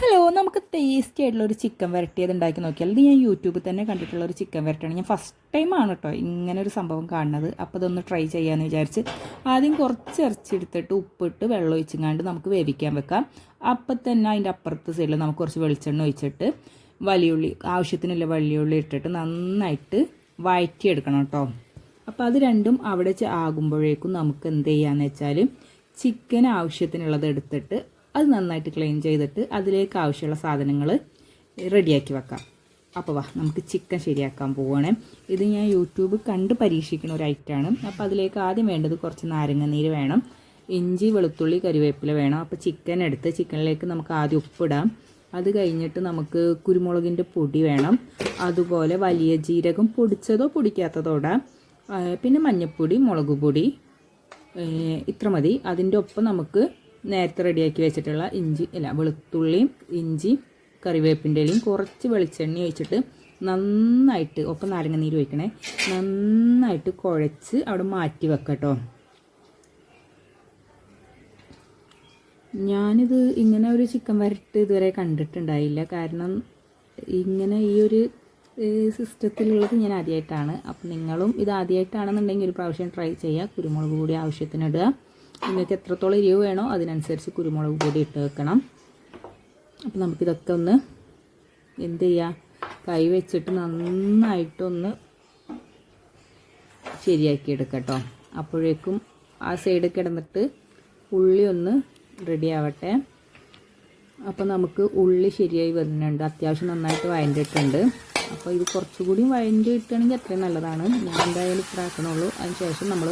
Hello, നമുക്ക് tasty ആയിട്ടുള്ള ഒരു ചിക്കൻ വരട്ടിയത് ഉണ്ടാക്കി നോക്കിയാൽ ഇത് ഞാൻ യൂട്യൂബിൽ തന്നെ കണ്ടിട്ടുള്ള ഒരു ചിക്കൻ വരട്ടിയാണ്. ഞാൻ ഫസ്റ്റ് ടൈമാണ് കേട്ടോ ഇങ്ങനെ ഒരു സംഭവം കാണുന്നത്. അപ്പോൾ ഇതൊന്ന് ട്രൈ ചെയ്യാമെന്ന് വിചാരിച്ച് ആദ്യം കുറച്ച് ഇറച്ചി എടുത്തിട്ട് ഉപ്പിട്ട് വെള്ളം ഒഴിച്ചങ്ങാണ്ട് നമുക്ക് വേവിക്കാൻ വെക്കാം. അപ്പം തന്നെ അതിൻ്റെ അപ്പുറത്തെ സൈഡിൽ നമുക്ക് കുറച്ച് വെളിച്ചെണ്ണ ഒഴിച്ചിട്ട് വലിയുള്ളി ആവശ്യത്തിനുള്ള വലിയുള്ളി ഇട്ടിട്ട് നന്നായിട്ട് വഴറ്റിയെടുക്കണം കേട്ടോ. അപ്പോൾ അത് രണ്ടും അവിടെ ആകുമ്പോഴേക്കും നമുക്ക് എന്ത് ചെയ്യാന്ന് വെച്ചാൽ ചിക്കൻ ആവശ്യത്തിനുള്ളത് എടുത്തിട്ട് അത് നന്നായിട്ട് ക്ലീൻ ചെയ്തിട്ട് അതിലേക്ക് ആവശ്യമുള്ള സാധനങ്ങൾ റെഡിയാക്കി വെക്കാം. അപ്പോൾ വാ, നമുക്ക് ചിക്കൻ ശരിയാക്കാൻ പോവുകയാണ്. ഇത് ഞാൻ യൂട്യൂബ് കണ്ട് പരീക്ഷിക്കുന്ന ഒരു ഐറ്റമാണ്. അപ്പോൾ അതിലേക്ക് ആദ്യം വേണ്ടത് കുറച്ച് നാരങ്ങനീര് വേണം, ഇഞ്ചി വെളുത്തുള്ളി കരിവേപ്പില വേണം. അപ്പോൾ ചിക്കൻ എടുത്ത് ചിക്കനിലേക്ക് നമുക്ക് ആദ്യം ഉപ്പിടാം. അത് കഴിഞ്ഞിട്ട് നമുക്ക് കുരുമുളകിൻ്റെ പൊടി വേണം, അതുപോലെ വലിയ ജീരകം പൊടിച്ചതോ പൊടിക്കാത്തതോ ഇടാം, പിന്നെ മഞ്ഞൾപ്പൊടി, മുളക് പൊടി, ഇത്ര മതി. അതിൻ്റെ ഒപ്പം നമുക്ക് നേരത്തെ റെഡിയാക്കി വെച്ചിട്ടുള്ള വെളുത്തുള്ളിയും ഇഞ്ചിയും കറിവേപ്പിൻ്റെ ഇലയും കുറച്ച് വെളിച്ചെണ്ണ ഒഴിച്ചിട്ട് നന്നായിട്ട്, ഒപ്പം നാരങ്ങനീര് ഒഴിക്കണേ, നന്നായിട്ട് കുഴച്ച് അവിടെ മാറ്റി വെക്കട്ടോ. ഞാനിത് ഇങ്ങനെ ഒരു ചിക്കൻ വരട്ട് ഇതുവരെ കണ്ടിട്ടുണ്ടായില്ല. കാരണം ഇങ്ങനെ ഈ ഒരു സിസ്റ്റത്തിലുള്ളത് ഞാൻ ആദ്യമായിട്ടാണ്. അപ്പം നിങ്ങളും ഇത് ആദ്യമായിട്ടാണെന്നുണ്ടെങ്കിൽ ഒരു പ്രാവശ്യം ട്രൈ ചെയ്യുക. കുരുമുളക് പൊടി ആവശ്യത്തിനിടുക. നിങ്ങൾക്ക് എത്രത്തോളം എരിവ് വേണോ അതിനനുസരിച്ച് കുരുമുളക് പൊടി ഇട്ട് വെക്കണം. അപ്പോൾ നമുക്കിതൊക്കെ ഒന്ന് എന്ത് ചെയ്യുക, കൈ വെച്ചിട്ട് നന്നായിട്ടൊന്ന് ശരിയാക്കി എടുക്കട്ടോ. അപ്പോഴേക്കും ആ സൈഡ് കിടന്നിട്ട് ഉള്ളി ഒന്ന് റെഡി ആവട്ടെ. അപ്പോൾ നമുക്ക് ഉള്ളി ശരിയായി വരുന്നുണ്ട്, അത്യാവശ്യം നന്നായിട്ട് വഴണ്ടിട്ടുണ്ട്. അപ്പോൾ ഇത് കുറച്ചുകൂടി വഴണ്ടി കിട്ടുകയാണെങ്കിൽ അത്രയും നല്ലതാണ്. ഞാൻ എന്തായാലും ഇത്ര ആക്കണുള്ളൂ. അതിന് ശേഷം നമ്മൾ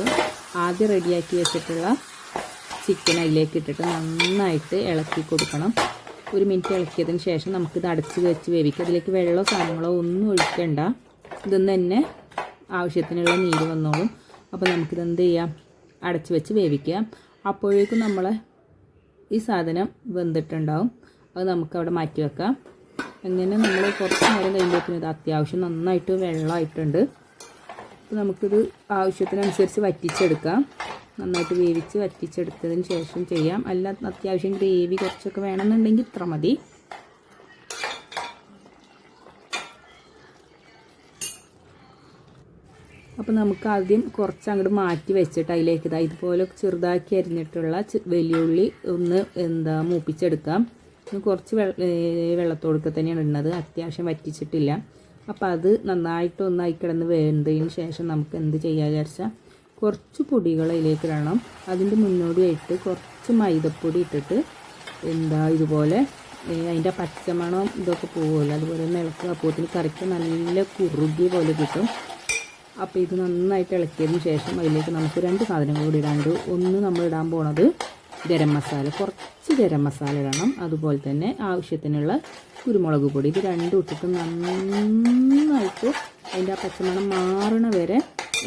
ആദ്യം റെഡിയാക്കി വെച്ചിട്ടുള്ള ചിക്കൻ അതിലേക്ക് ഇട്ടിട്ട് നന്നായിട്ട് ഇളക്കി കൊടുക്കണം. ഒരു മിനിറ്റ് ഇളക്കിയതിന് ശേഷം നമുക്കിത് അടച്ച് വെച്ച് വേവിക്കുക. അതിലേക്ക് വെള്ളമോ സാധനങ്ങളോ ഒന്നും ഒഴിക്കണ്ട. ഇതൊന്ന് തന്നെ ആവശ്യത്തിനുള്ള നീര് വന്നോളും. അപ്പോൾ നമുക്കിത് എന്ത് ചെയ്യാം, അടച്ച് വെച്ച് വേവിക്കുക. അപ്പോഴേക്കും നമ്മളെ ഈ സാധനം വെന്തിട്ടുണ്ടാവും. അത് നമുക്കവിടെ മാറ്റി വെക്കാം. അങ്ങനെ നമ്മൾ കുറച്ച് നേരം കഴിയുമ്പോഴത്തേനും ഇത് അത്യാവശ്യം നന്നായിട്ട് വെള്ളമായിട്ടുണ്ട്. അപ്പോൾ നമുക്കിത് ആവശ്യത്തിനനുസരിച്ച് വറ്റിച്ചെടുക്കാം. നന്നായിട്ട് വേവിച്ച് വറ്റിച്ചെടുത്തതിന് ശേഷം ചെയ്യാം. അല്ല അത്യാവശ്യം ഗ്രേവി കുറച്ചൊക്കെ വേണമെന്നുണ്ടെങ്കിൽ ഇത്ര മതി. അപ്പോൾ നമുക്ക് ആദ്യം കുറച്ച് അങ്ങോട്ട് മാറ്റി വെച്ചിട്ട് അതിലേക്ക് ഇതുപോലെ ചെറുതാക്കി അരിഞ്ഞിട്ടുള്ള വെല്ലുള്ളി ഒന്ന് മൂപ്പിച്ചെടുക്കാം. കുറച്ച് വെള്ളത്തോടൊക്കെ തന്നെയാണ് ഇടുന്നത്, അത്യാവശ്യം വറ്റിച്ചിട്ടില്ല. അപ്പോൾ അത് നന്നായിട്ടൊന്ന് ആയി കിടന്ന് വേണ്ടതിന് ശേഷം നമുക്ക് എന്ത് ചെയ്യാൻ വിചാരിച്ചാൽ കുറച്ച് പൊടികൾ അതിലേക്ക് ഇടണം. അതിൻ്റെ മുന്നോടിയായിട്ട് കുറച്ച് മൈദപ്പൊടി ഇട്ടിട്ട് ഇതുപോലെ അതിൻ്റെ പച്ചമണം ഇതൊക്കെ പോകുമല്ലോ, അതുപോലെ ഒന്ന് ഇളക്കുക. അപ്പോഴത്തേന് കറിക്ക് നല്ല കുറുകിയ പോലെ കിട്ടും. അപ്പോൾ ഇത് നന്നായിട്ട് ഇളക്കിയതിന് ശേഷം അതിലേക്ക് നമുക്ക് രണ്ട് സാധനങ്ങൾ കൂടി ഇടാണ്ട്. ഒന്ന് നമ്മൾ ഇടാൻ പോണത് ഗരം മസാല, കുറച്ച് ഗരം മസാല ഇടണം. അതുപോലെ തന്നെ ആവശ്യത്തിനുള്ള കുരുമുളക് പൊടി. ഇത് രണ്ടും ഇട്ടിട്ട് നന്നായിട്ട് അതിൻ്റെ ആ പച്ചമണം മാറണ വരെ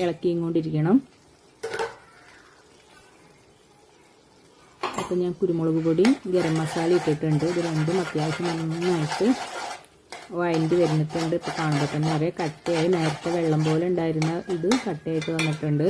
ഇളക്കിയും കൊണ്ടിരിക്കണം. അപ്പോൾ ഞാൻ കുരുമുളക് പൊടിയും ഗരം മസാല ഇട്ടിട്ടുണ്ട്. ഇത് രണ്ടും അത്യാവശ്യം നന്നായിട്ട് വഴണ്ടി വരുന്നിട്ടുണ്ട്. ഇപ്പോൾ കാണുമ്പോൾ തന്നെ അറിയാം കട്ടയായി. നേരത്തെ വെള്ളം പോലെ ഉണ്ടായിരുന്ന ഇത് കട്ടയായിട്ട് വന്നിട്ടുണ്ട്.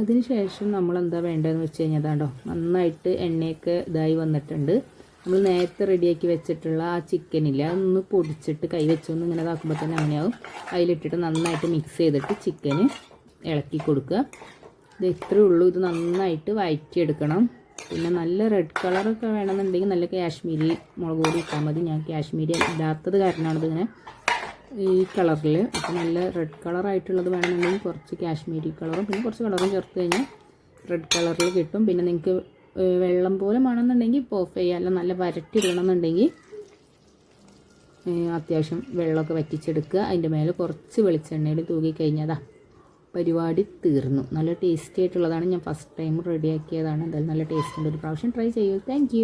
അതിനുശേഷം നമ്മൾ എന്താ വേണ്ടതെന്ന് വെച്ച് കഴിഞ്ഞാൽ അതാണ്ടോ നന്നായിട്ട് എണ്ണയൊക്കെ ഇതായി വന്നിട്ടുണ്ട്. നമ്മൾ നേരത്തെ റെഡിയാക്കി വെച്ചിട്ടുള്ള ആ ചിക്കനില്ല, അതൊന്ന് പൊടിച്ചിട്ട് കൈ വെച്ചൊന്ന് ഇങ്ങനെ ഇതാക്കുമ്പോൾ തന്നെ അങ്ങനെയാവും. അതിലിട്ടിട്ട് നന്നായിട്ട് മിക്സ് ചെയ്തിട്ട് ചിക്കന് ഇളക്കി കൊടുക്കുക. ഇത് ഇത്രയേ ഉള്ളൂ. ഇത് നന്നായിട്ട് വഴറ്റിയെടുക്കണം. പിന്നെ നല്ല റെഡ് കളറൊക്കെ വേണമെന്നുണ്ടെങ്കിൽ നല്ല കാശ്മീരി മുളക് പൊടി ഇട്ടാൽ മതി. ഞാൻ കാശ്മീരി ഇടാത്തത് കാരണമാണ് ഇതിങ്ങനെ ഈ കളറിൽ. അപ്പോൾ നല്ല റെഡ് കളറായിട്ടുള്ളത് വേണമെന്നുണ്ടെങ്കിൽ കുറച്ച് കാശ്മീരി കളറും പിന്നെ കുറച്ച് കളറും ചേർത്ത് കഴിഞ്ഞാൽ റെഡ് കളറിൽ കിട്ടും. പിന്നെ നിങ്ങൾക്ക് വെള്ളം പോലെ വേണമെന്നുണ്ടെങ്കിൽ ഇപ്പോൾ ഓഫ് ചെയ്യുക. അല്ല നല്ല വരട്ടിടണമെന്നുണ്ടെങ്കിൽ അത്യാവശ്യം വെള്ളമൊക്കെ വറ്റിച്ചെടുക്കുക. അതിൻ്റെ മേലെ കുറച്ച് വെളിച്ചെണ്ണയിൽ തൂകി കഴിഞ്ഞതാ പരിപാടി തീർന്നു. നല്ല ടേസ്റ്റി ആയിട്ടുള്ളതാണ്. ഞാൻ ഫസ്റ്റ് ടൈം റെഡിയാക്കിയതാണ്. എന്തായാലും നല്ല ടേസ്റ്റ് ഉണ്ട്. ഒരു പ്രാവശ്യം ട്രൈ ചെയ്യൂ. താങ്ക്